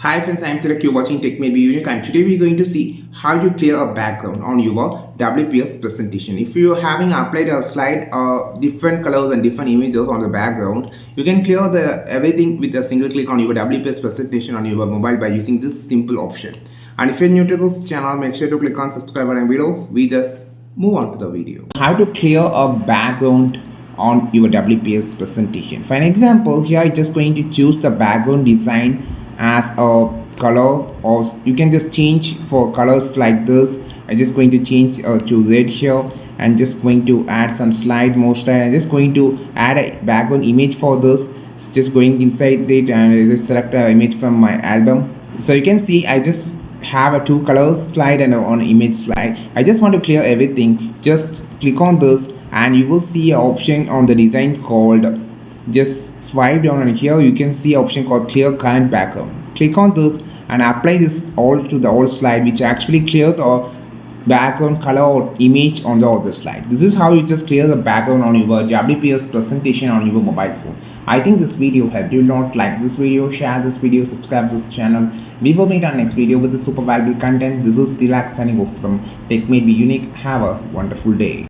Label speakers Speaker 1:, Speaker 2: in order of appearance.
Speaker 1: Hi friends, I am Tilak. You're watching Tech May Be Unique, and today we're going to see how to clear a background on your WPS presentation. If you're having applied a slide different colors and different images on the background, you can clear the everything with a single click on your WPS presentation on your mobile by using this simple option. And if you're new to this channel, make sure to click on subscribe button below. We just move on to the video. How to clear a background on your WPS presentation. For an example, here I'm just going to choose the background design as a color, or you can just change for colors like this. I'm just going to change to red here, and just going to add some more slide. I'm just going to add a background image for this. Just going inside it and I just select an image from my album. So you can see I just have a two colors slide and an image slide. I just want to clear everything. Just click on this and you will see an option on the design called, just swipe down, and here you can see option called clear current background. Click on this and apply this all to the whole slide, which actually clear the background color or image on the other slide. This is how you just clear the background on your WPS presentation on your mobile phone. I think this video helped. You not like this video, share this video, subscribe to this channel. We will meet on next video with the super valuable content. This is Tilak signing off from Tech May Be Unique. Have a wonderful day.